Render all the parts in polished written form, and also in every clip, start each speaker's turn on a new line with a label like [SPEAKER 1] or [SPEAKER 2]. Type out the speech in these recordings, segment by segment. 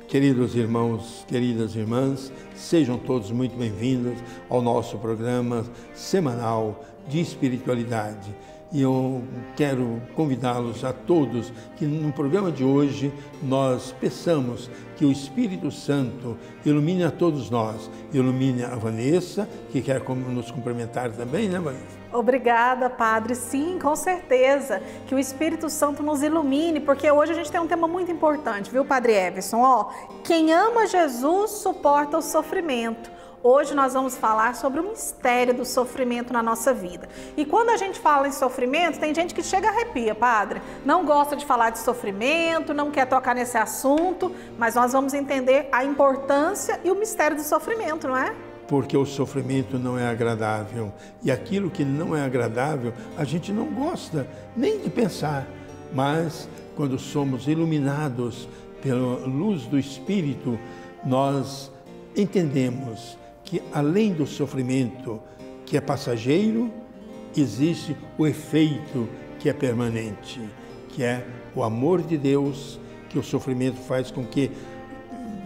[SPEAKER 1] Queridos irmãos, queridas irmãs, sejam todos muito bem-vindos ao nosso programa semanal de espiritualidade. E eu quero convidá-los a todos que no programa de hoje nós peçamos que o Espírito Santo ilumine a todos nós, ilumine a Vanessa, que quer nos cumprimentar também, né, Vanessa?
[SPEAKER 2] Obrigada, Padre. Sim, com certeza, que o Espírito Santo nos ilumine, porque hoje a gente tem um tema muito importante, viu, Padre Everson? Quem ama Jesus suporta o sofrimento. Hoje nós vamos falar sobre o mistério do sofrimento na nossa vida. E quando a gente fala em sofrimento, tem gente que chega a arrepia, Padre. Não gosta de falar de sofrimento, não quer tocar nesse assunto, mas nós vamos entender a importância e o mistério do sofrimento, não é?
[SPEAKER 1] Porque o sofrimento não é agradável. E aquilo que não é agradável, a gente não gosta nem de pensar. Mas quando somos iluminados pela luz do Espírito, nós entendemos que além do sofrimento que é passageiro, existe o efeito que é permanente, que é o amor de Deus, que o sofrimento faz com que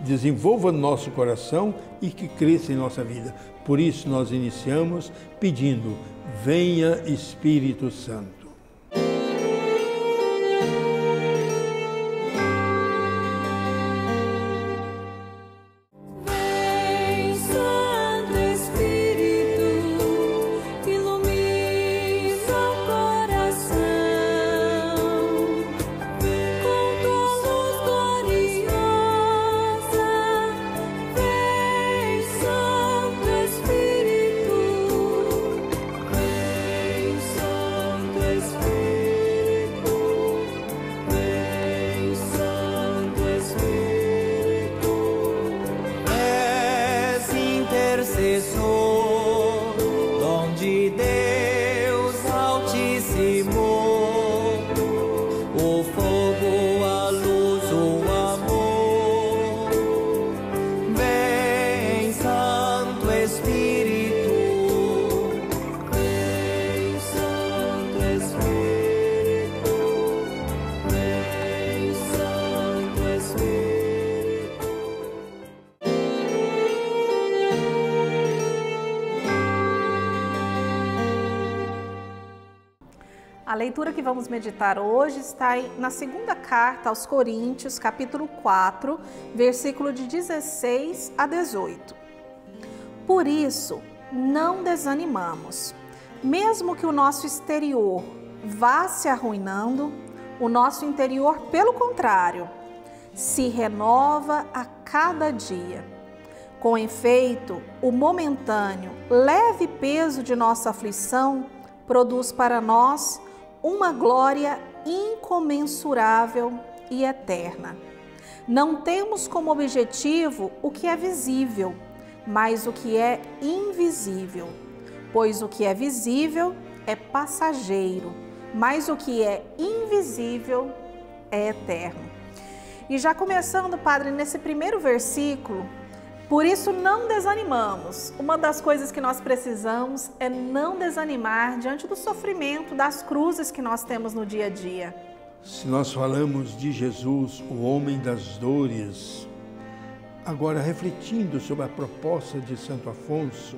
[SPEAKER 1] desenvolva no nosso coração e que cresça em nossa vida. Por isso nós iniciamos pedindo: venha Espírito Santo.
[SPEAKER 2] A leitura que vamos meditar hoje está na segunda carta aos Coríntios, capítulo 4, versículo de 16 a 18. Por isso, não desanimamos. Mesmo que o nosso exterior vá se arruinando, o nosso interior, pelo contrário, se renova a cada dia. Com efeito, o momentâneo, leve peso de nossa aflição produz para nós uma glória incomensurável e eterna. Não temos como objetivo o que é visível, mas o que é invisível. Pois o que é visível é passageiro, mas o que é invisível é eterno. E já começando, Padre, nesse primeiro versículo, por isso não desanimamos. Uma das coisas que nós precisamos é não desanimar diante do sofrimento, das cruzes que nós temos no dia a dia.
[SPEAKER 1] Se nós falamos de Jesus, o homem das dores, agora refletindo sobre a proposta de Santo Afonso,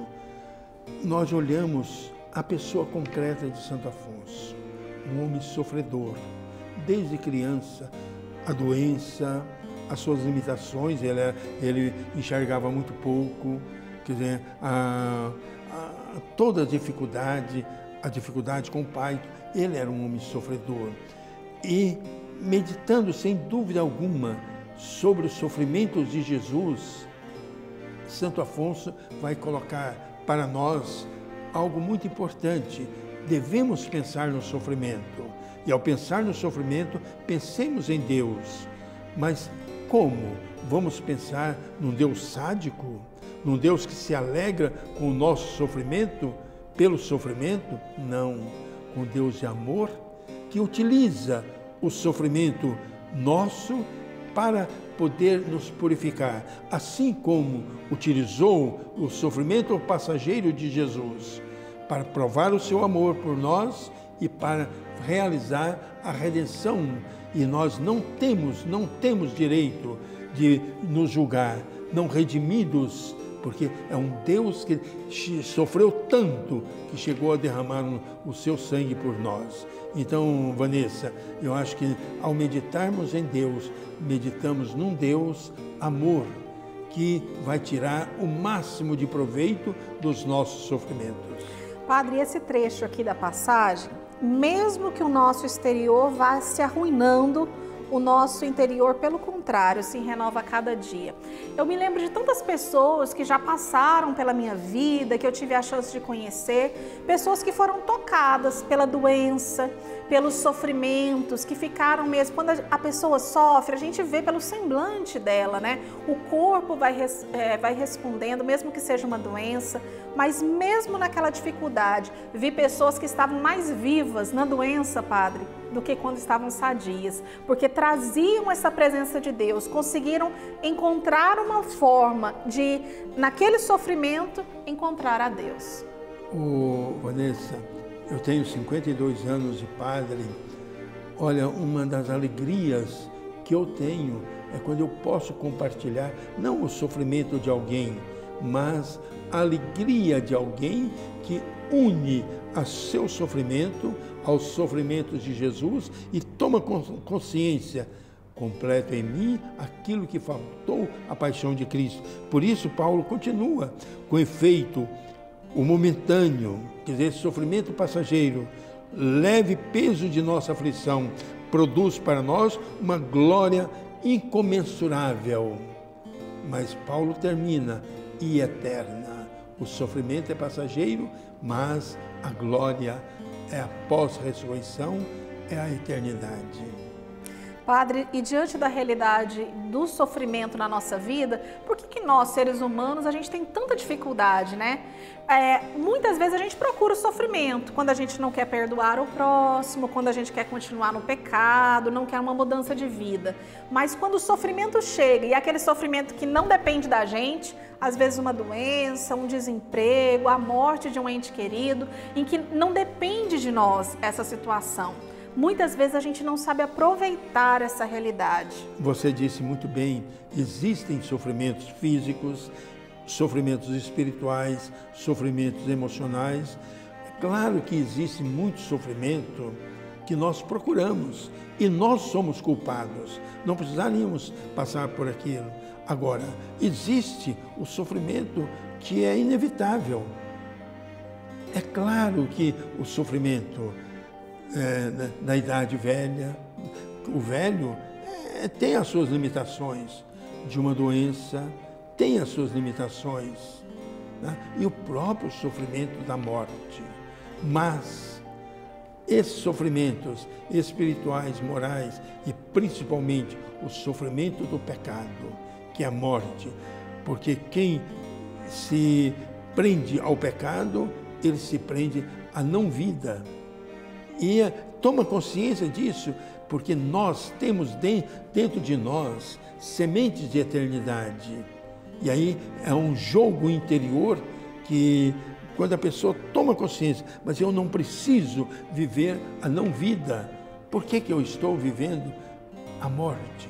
[SPEAKER 1] nós olhamos a pessoa concreta de Santo Afonso, um homem sofredor, desde criança, a doença, as suas limitações, ele enxergava muito pouco, quer dizer, toda a dificuldade com o pai, ele era um homem sofredor. E meditando sem dúvida alguma sobre os sofrimentos de Jesus, Santo Afonso vai colocar para nós algo muito importante. Devemos pensar no sofrimento. E ao pensar no sofrimento, pensemos em Deus. Mas como? Vamos pensar num Deus sádico? Num Deus que se alegra com o nosso sofrimento, pelo sofrimento? Não. Com Deus de amor, que utiliza o sofrimento nosso para poder nos purificar, assim como utilizou o sofrimento passageiro de Jesus para provar o seu amor por nós e para realizar a redenção. E nós não temos direito de nos julgar, não redimidos, porque é um Deus que sofreu tanto que chegou a derramar o seu sangue por nós. Então, Vanessa, eu acho que ao meditarmos em Deus, meditamos num Deus amor, que vai tirar o máximo de proveito dos nossos sofrimentos.
[SPEAKER 2] Padre, esse trecho aqui da passagem, mesmo que o nosso exterior vá se arruinando, o nosso interior, pelo contrário, se renova a cada dia. Eu me lembro de tantas pessoas que já passaram pela minha vida, que eu tive a chance de conhecer, pessoas que foram tocadas pela doença, pelos sofrimentos, que ficaram mesmo, quando a pessoa sofre, a gente vê pelo semblante dela, né? O corpo vai respondendo, mesmo que seja uma doença, mas mesmo naquela dificuldade, vi pessoas que estavam mais vivas na doença, Padre, do que quando estavam sadias, porque traziam essa presença de Deus, conseguiram encontrar uma forma de, naquele sofrimento, encontrar a Deus.
[SPEAKER 1] Vanessa, eu tenho 52 anos de padre. Olha, uma das alegrias que eu tenho é quando eu posso compartilhar, não o sofrimento de alguém, mas a alegria de alguém que une a seu sofrimento aos sofrimentos de Jesus e toma consciência, completo em mim aquilo que faltou à paixão de Cristo. Por isso Paulo continua: com efeito, o momentâneo, quer dizer, sofrimento passageiro, leve peso de nossa aflição, produz para nós uma glória incomensurável. Mas Paulo termina: e eterna. O sofrimento é passageiro, mas a glória é a pós-ressurreição, é a eternidade.
[SPEAKER 2] Padre, e diante da realidade do sofrimento na nossa vida, por que nós, seres humanos, a gente tem tanta dificuldade, né? Muitas vezes a gente procura o sofrimento, quando a gente não quer perdoar o próximo, quando a gente quer continuar no pecado, não quer uma mudança de vida. Mas quando o sofrimento chega, e é aquele sofrimento que não depende da gente, às vezes uma doença, um desemprego, a morte de um ente querido, em que não depende de nós essa situação. Muitas vezes a gente não sabe aproveitar essa realidade.
[SPEAKER 1] Você disse muito bem, existem sofrimentos físicos, sofrimentos espirituais, sofrimentos emocionais. É claro que existe muito sofrimento que nós procuramos e nós somos culpados. Não precisaríamos passar por aquilo. Agora, existe o sofrimento que é inevitável. É claro que o sofrimento da idade velha, o velho tem as suas limitações, de uma doença, tem as suas limitações, né? E o próprio sofrimento da morte. Mas esses sofrimentos espirituais, morais e principalmente o sofrimento do pecado, que é a morte, porque quem se prende ao pecado, ele se prende à não-vida. E toma consciência disso, porque nós temos dentro de nós sementes de eternidade. E aí é um jogo interior que, quando a pessoa toma consciência, mas eu não preciso viver a não-vida, por que eu estou vivendo a morte?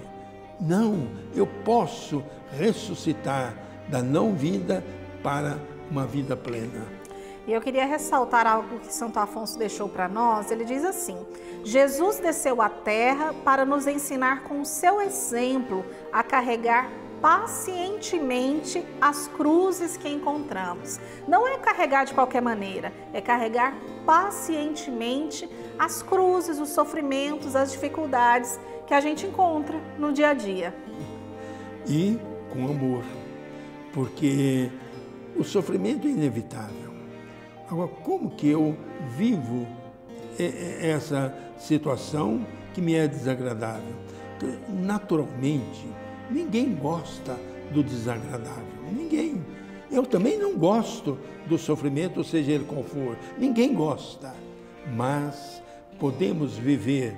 [SPEAKER 1] Não, eu posso ressuscitar da não-vida para uma vida plena.
[SPEAKER 2] E eu queria ressaltar algo que Santo Afonso deixou para nós. Ele diz assim: Jesus desceu à terra para nos ensinar com o seu exemplo a carregar pacientemente as cruzes que encontramos. Não é carregar de qualquer maneira, é carregar pacientemente as cruzes, os sofrimentos, as dificuldades que a gente encontra no dia a dia.
[SPEAKER 1] E com amor, porque o sofrimento é inevitável. Agora, como que eu vivo essa situação que me é desagradável? Naturalmente, ninguém gosta do desagradável, ninguém. Eu também não gosto do sofrimento, seja ele qual for, ninguém gosta. Mas podemos viver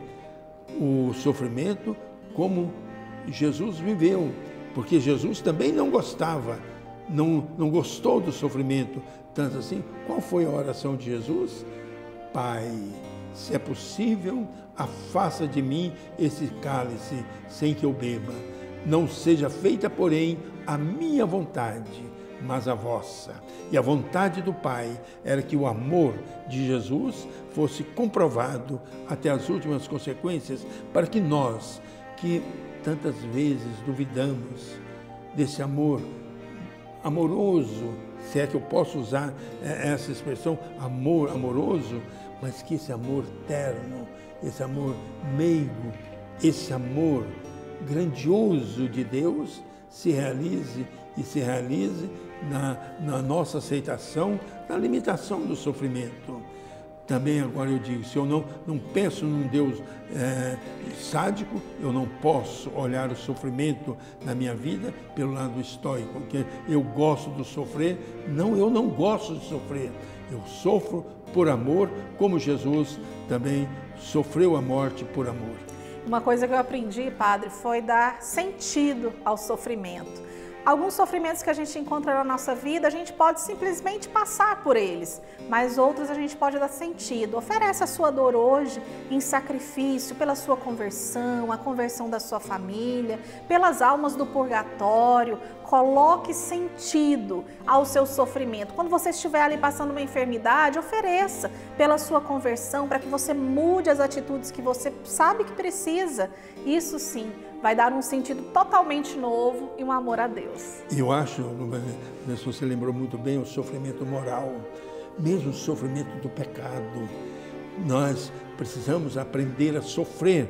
[SPEAKER 1] o sofrimento como Jesus viveu, porque Jesus também não gostava, não gostou do sofrimento. Tanto assim, qual foi a oração de Jesus? Pai, se é possível, afasta de mim esse cálice sem que eu beba. Não seja feita, porém, a minha vontade, mas a vossa. E a vontade do Pai era que o amor de Jesus fosse comprovado até as últimas consequências, para que nós, que tantas vezes duvidamos desse amor amoroso, se é que eu posso usar essa expressão, amor amoroso, mas que esse amor terno, esse amor meigo, esse amor grandioso de Deus se realize na nossa aceitação, na limitação do sofrimento. Também agora eu digo, se eu não penso num Deus sádico, eu não posso olhar o sofrimento na minha vida pelo lado estoico, porque eu gosto de sofrer. Não, eu não gosto de sofrer. Eu sofro por amor, como Jesus também sofreu a morte por amor.
[SPEAKER 2] Uma coisa que eu aprendi, padre, foi dar sentido ao sofrimento. Alguns sofrimentos que a gente encontra na nossa vida, a gente pode simplesmente passar por eles, mas outros a gente pode dar sentido. Oferece a sua dor hoje em sacrifício pela sua conversão, a conversão da sua família, pelas almas do purgatório. Coloque sentido ao seu sofrimento. Quando você estiver ali passando uma enfermidade, ofereça pela sua conversão, para que você mude as atitudes que você sabe que precisa. Isso sim vai dar um sentido totalmente novo e um amor a Deus.
[SPEAKER 1] Eu acho, se você lembrou muito bem, o sofrimento moral, mesmo o sofrimento do pecado. Nós precisamos aprender a sofrer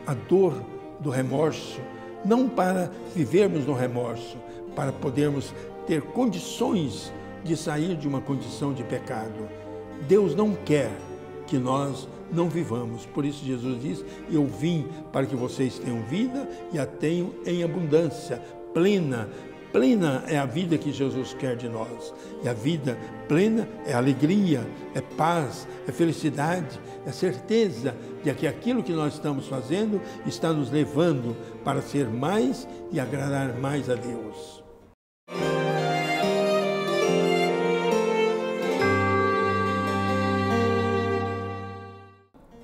[SPEAKER 1] a dor do remorso, não para vivermos no remorso, para podermos ter condições de sair de uma condição de pecado. Deus não quer que nós não vivamos. Por isso Jesus diz, eu vim para que vocês tenham vida e a tenham em abundância, plena. Plena é a vida que Jesus quer de nós. E a vida plena é alegria, é paz, é felicidade, é certeza de que aquilo que nós estamos fazendo está nos levando para ser mais e agradar mais a Deus.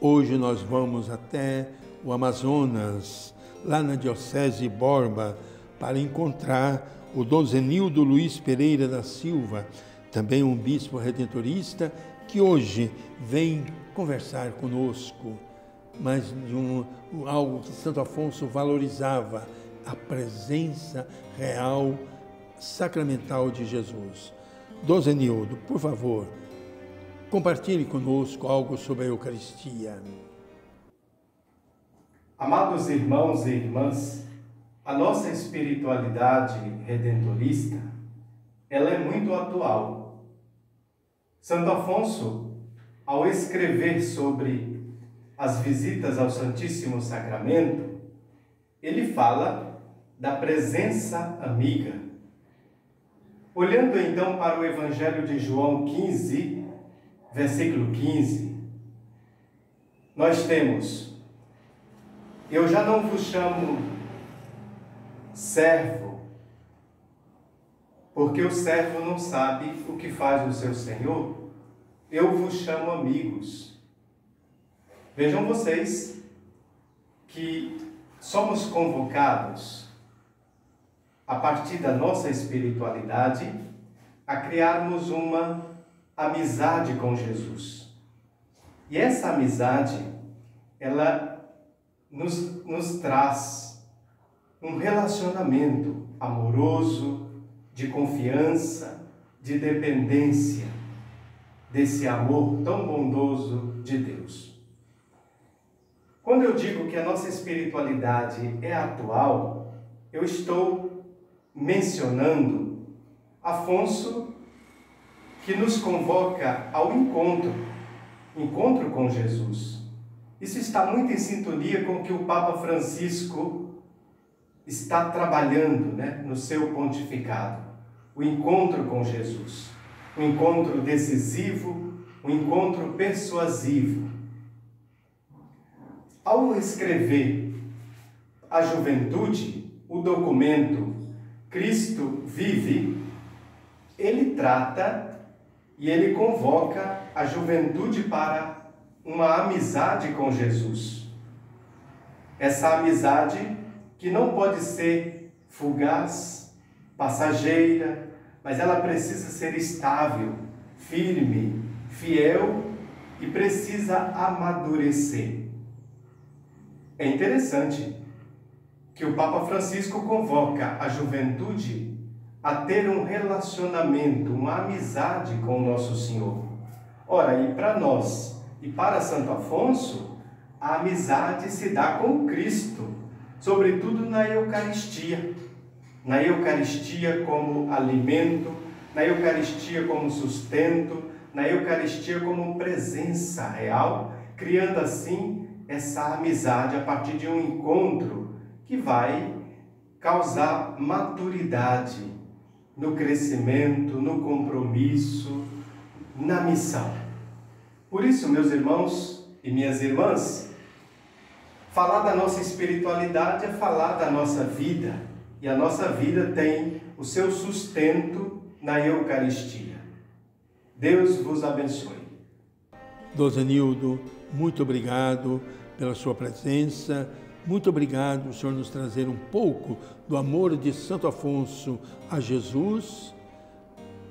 [SPEAKER 1] Hoje nós vamos até o Amazonas, lá na Diocese de Borba, para encontrar o Dom Zenildo Luiz Pereira da Silva, também um bispo redentorista, que hoje vem conversar conosco, mas de algo que Santo Afonso valorizava, a presença real, sacramental de Jesus. Dom Zenildo, por favor, compartilhe conosco algo sobre a Eucaristia.
[SPEAKER 3] Amados irmãos e irmãs, a nossa espiritualidade redentorista, ela é muito atual. Santo Afonso, ao escrever sobre as visitas ao Santíssimo Sacramento, ele fala da presença amiga. Olhando então para o Evangelho de João 15, versículo 15, nós temos: eu já não vos chamo servo, porque o servo não sabe o que faz o seu senhor, eu vos chamo amigos. Vejam vocês que somos convocados, a partir da nossa espiritualidade, a criarmos uma amizade com Jesus. E essa amizade, ela nos traz um relacionamento amoroso, de confiança, de dependência desse amor tão bondoso de Deus. Quando eu digo que a nossa espiritualidade é atual, eu estou mencionando Afonso, que nos convoca ao encontro com Jesus. Isso está muito em sintonia com o que o Papa Francisco está trabalhando, no seu pontificado. O encontro com Jesus. Um encontro decisivo, um encontro persuasivo. Ao escrever a juventude, o documento Cristo Vive, ele trata e ele convoca a juventude para uma amizade com Jesus. Essa amizade que não pode ser fugaz, passageira, mas ela precisa ser estável, firme, fiel e precisa amadurecer. É interessante que o Papa Francisco convoca a juventude a ter um relacionamento, uma amizade com o Nosso Senhor. Ora, e para nós e para Santo Afonso, a amizade se dá com Cristo, sobretudo na Eucaristia. Na Eucaristia como alimento, na Eucaristia como sustento, na Eucaristia como presença real, criando assim essa amizade a partir de um encontro que vai causar maturidade no crescimento, no compromisso, na missão. Por isso, meus irmãos e minhas irmãs, falar da nossa espiritualidade é falar da nossa vida, e a nossa vida tem o seu sustento na Eucaristia. Deus vos abençoe.
[SPEAKER 1] Dom Zenildo, muito obrigado pela sua presença. Muito obrigado por o Senhor nos trazer um pouco do amor de Santo Afonso a Jesus,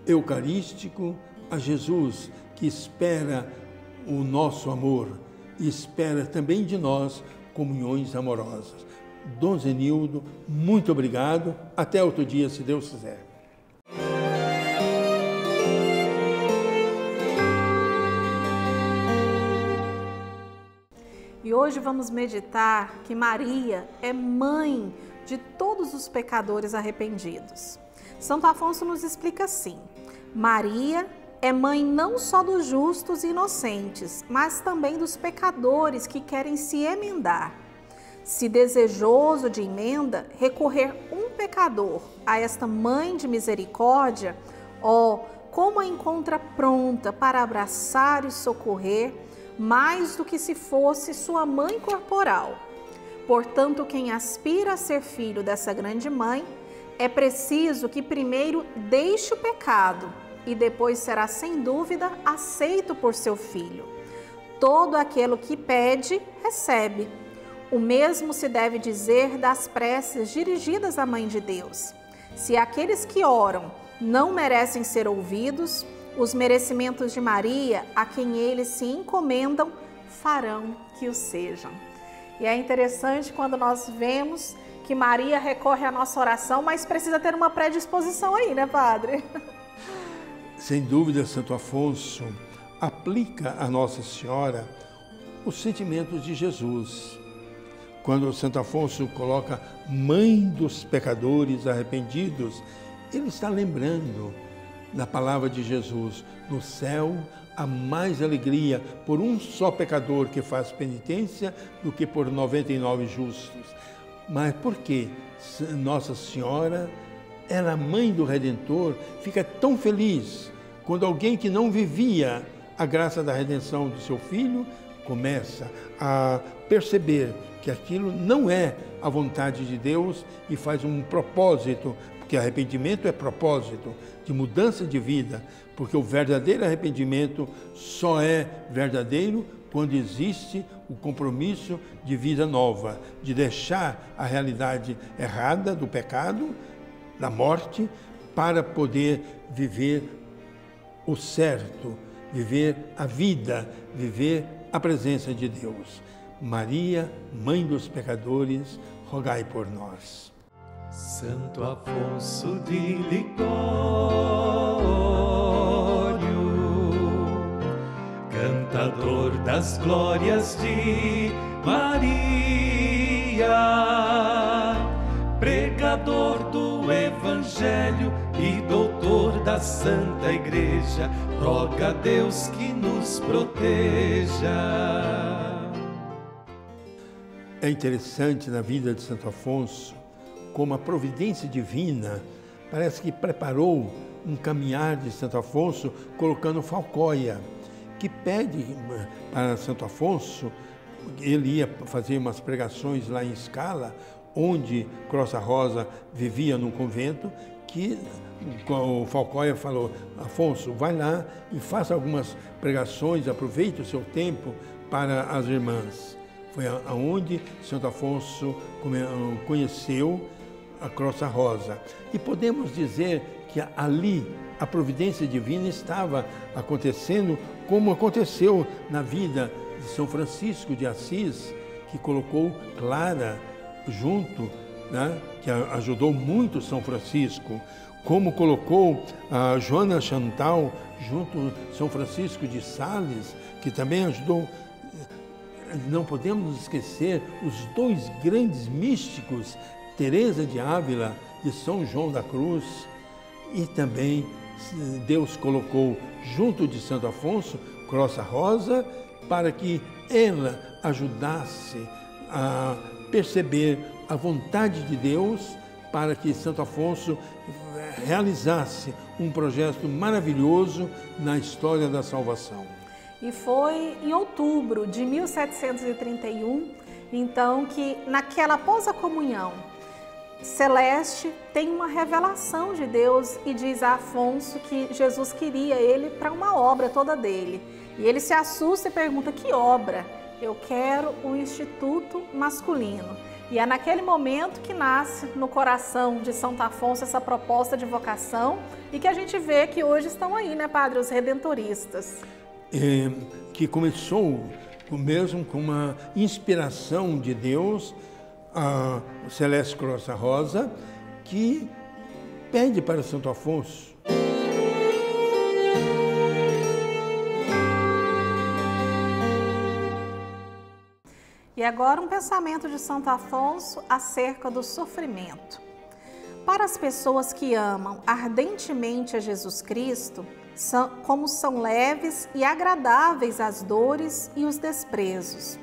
[SPEAKER 1] eucarístico, a Jesus que espera o nosso amor e espera também de nós comunhões amorosas. Dom Zenildo, muito obrigado. Até outro dia, se Deus quiser.
[SPEAKER 2] E hoje vamos meditar que Maria é mãe de todos os pecadores arrependidos. Santo Afonso nos explica assim: Maria é mãe não só dos justos e inocentes, mas também dos pecadores que querem se emendar. Se desejoso de emenda, recorrer um pecador a esta mãe de misericórdia, como a encontra pronta para abraçar e socorrer, mais do que se fosse sua mãe corporal. Portanto, quem aspira a ser filho dessa grande mãe, é preciso que primeiro deixe o pecado e depois será sem dúvida aceito por seu filho. Todo aquele que pede, recebe. O mesmo se deve dizer das preces dirigidas à Mãe de Deus. Se aqueles que oram não merecem ser ouvidos, os merecimentos de Maria, a quem eles se encomendam, farão que o sejam. E é interessante quando nós vemos que Maria recorre à nossa oração, mas precisa ter uma predisposição aí, né, Padre?
[SPEAKER 1] Sem dúvida, Santo Afonso aplica a Nossa Senhora os sentimentos de Jesus. Quando Santo Afonso coloca mãe dos pecadores arrependidos, ele está lembrando da palavra de Jesus: no céu há mais alegria por um só pecador que faz penitência do que por 99 justos. Mas por que Nossa Senhora, ela, a mãe do Redentor, fica tão feliz quando alguém que não vivia a graça da redenção do seu filho começa a perceber que aquilo não é a vontade de Deus e faz um propósito, porque arrependimento é propósito de mudança de vida, porque o verdadeiro arrependimento só é verdadeiro quando existe o compromisso de vida nova, de deixar a realidade errada do pecado, da morte, para poder viver o certo, viver a vida, viver a presença de Deus. Maria, Mãe dos pecadores, rogai por nós.
[SPEAKER 4] Santo Afonso de Ligório, cantador das glórias de Maria, pregador do Evangelho e doutor da Santa Igreja, roga a Deus que nos proteja.
[SPEAKER 1] É interessante na vida de Santo Afonso como a providência divina parece que preparou um caminhar de Santo Afonso colocando Falcóia, que pede para Santo Afonso, ele ia fazer umas pregações lá em Scala, onde Crossa Rosa vivia num convento, que o Falcóia falou: Afonso, vai lá e faça algumas pregações, aproveite o seu tempo para as irmãs. Foi aonde Santo Afonso conheceu a Crossa Rosa. E podemos dizer que ali a providência divina estava acontecendo, como aconteceu na vida de São Francisco de Assis, que colocou Clara junto, né, que ajudou muito São Francisco, como colocou a Joana Chantal junto São Francisco de Sales, que também ajudou. Não podemos esquecer os dois grandes místicos, Teresa de Ávila e São João da Cruz. E também Deus colocou junto de Santo Afonso Crossa Rosa para que ela ajudasse a perceber a vontade de Deus, para que Santo Afonso realizasse um projeto maravilhoso na história da salvação.
[SPEAKER 2] E foi em outubro de 1731, então, que naquela após a comunhão celeste tem uma revelação de Deus e diz a Afonso que Jesus queria ele para uma obra toda dele. E ele se assusta e pergunta: que obra? Eu quero um instituto masculino. E é naquele momento que nasce no coração de Santo Afonso essa proposta de vocação e que a gente vê que hoje estão aí, né, padre, os redentoristas.
[SPEAKER 1] Que começou mesmo com uma inspiração de Deus, a Celeste Crossa Rosa, que pede para Santo Afonso.
[SPEAKER 2] E agora um pensamento de Santo Afonso acerca do sofrimento. Para as pessoas que amam ardentemente a Jesus Cristo, como são leves e agradáveis as dores e os desprezos.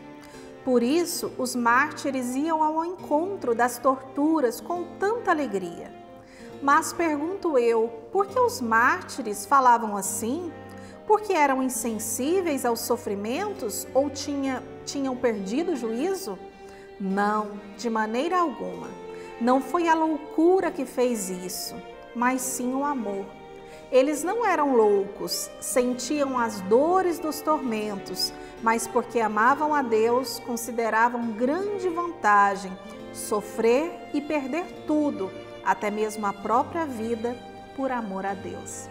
[SPEAKER 2] Por isso, os mártires iam ao encontro das torturas com tanta alegria. Mas pergunto eu, por que os mártires falavam assim? Porque eram insensíveis aos sofrimentos ou tinham perdido o juízo? Não, de maneira alguma. Não foi a loucura que fez isso, mas sim o amor. Eles não eram loucos, sentiam as dores dos tormentos, mas porque amavam a Deus, consideravam grande vantagem sofrer e perder tudo, até mesmo a própria vida, por amor a Deus.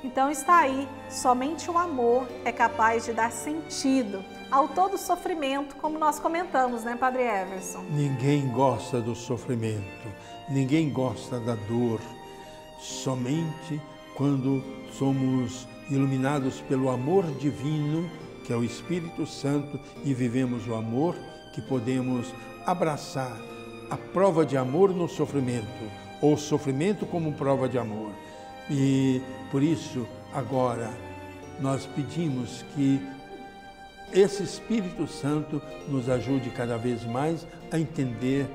[SPEAKER 2] Então está aí, somente o amor é capaz de dar sentido ao todo sofrimento, como nós comentamos, né, Padre Everson?
[SPEAKER 1] Ninguém gosta do sofrimento, ninguém gosta da dor. Somente quando somos iluminados pelo amor divino, que é o Espírito Santo, e vivemos o amor, que podemos abraçar a prova de amor no sofrimento, ou o sofrimento como prova de amor. E por isso, agora, nós pedimos que esse Espírito Santo nos ajude cada vez mais a entender,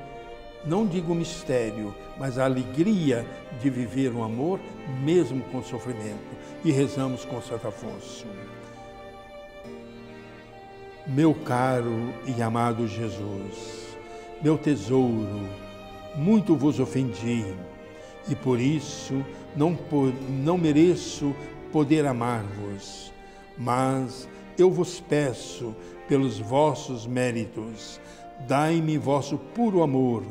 [SPEAKER 1] não digo mistério, mas a alegria de viver o amor, mesmo com sofrimento. E rezamos com Santo Afonso. Meu caro e amado Jesus, meu tesouro, muito vos ofendi, e por isso não mereço poder amar-vos, mas eu vos peço, pelos vossos méritos, dai-me vosso puro amor.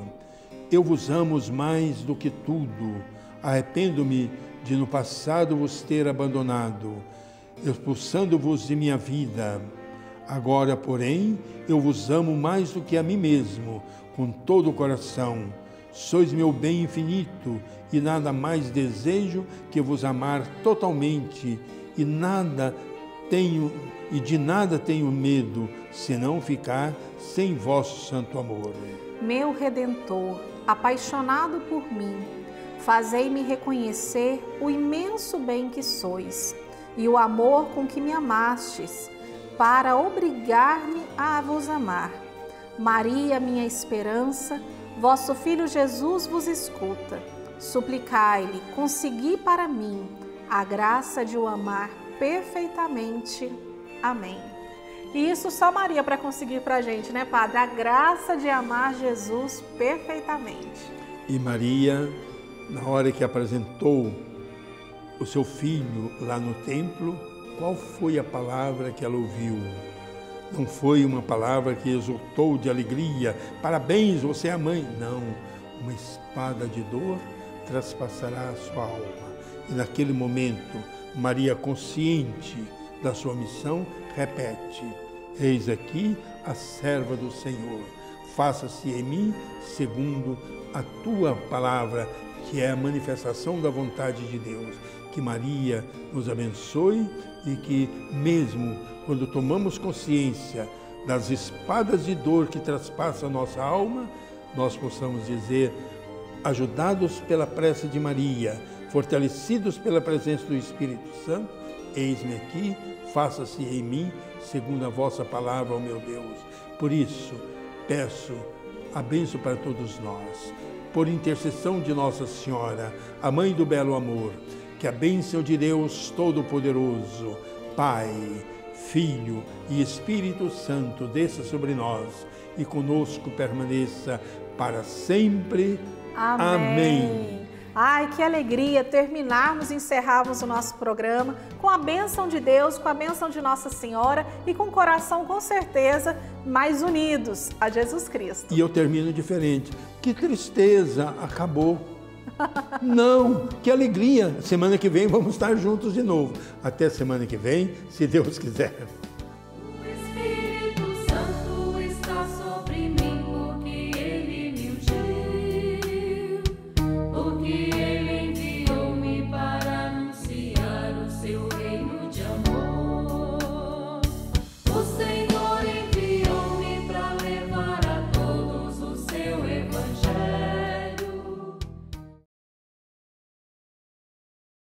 [SPEAKER 1] Eu vos amo mais do que tudo, arrependo-me de no passado vos ter abandonado, expulsando-vos de minha vida. Agora, porém, eu vos amo mais do que a mim mesmo, com todo o coração. Sois meu bem infinito e nada mais desejo que vos amar totalmente, e de nada tenho medo, senão ficar sem vosso santo amor.
[SPEAKER 2] Meu Redentor, apaixonado por mim, fazei-me reconhecer o imenso bem que sois e o amor com que me amastes, para obrigar-me a vos amar. Maria, minha esperança, vosso Filho Jesus vos escuta. Suplicai-lhe, consegui para mim a graça de o amar perfeitamente. Amém. E isso só Maria para conseguir para a gente, né, Padre? A graça de amar Jesus perfeitamente.
[SPEAKER 1] E Maria, na hora que apresentou o seu filho lá no templo, qual foi a palavra que ela ouviu? Não foi uma palavra que exultou de alegria. Parabéns, você é a mãe. Não, uma espada de dor traspassará a sua alma. E naquele momento, Maria, consciente da sua missão, repete: eis aqui a serva do Senhor. Faça-se em mim segundo a tua palavra, que é a manifestação da vontade de Deus. Que Maria nos abençoe e que, mesmo quando tomamos consciência das espadas de dor que traspassam a nossa alma, nós possamos dizer, ajudados pela prece de Maria, fortalecidos pela presença do Espírito Santo: eis-me aqui, faça-se em mim segundo a vossa palavra, ó meu Deus. Por isso, peço a bênção para todos nós, por intercessão de Nossa Senhora, a Mãe do Belo Amor, que a bênção de Deus Todo-Poderoso, Pai, Filho e Espírito Santo desça sobre nós e conosco permaneça para sempre.
[SPEAKER 2] Amém.
[SPEAKER 1] Amém.
[SPEAKER 2] Ai, que alegria terminarmos e encerrarmos o nosso programa com a bênção de Deus, com a bênção de Nossa Senhora e com o coração, com certeza, mais unidos a Jesus Cristo.
[SPEAKER 1] E eu termino diferente. Que tristeza, acabou. Não, que alegria. Semana que vem vamos estar juntos de novo. Até semana que vem, se Deus quiser.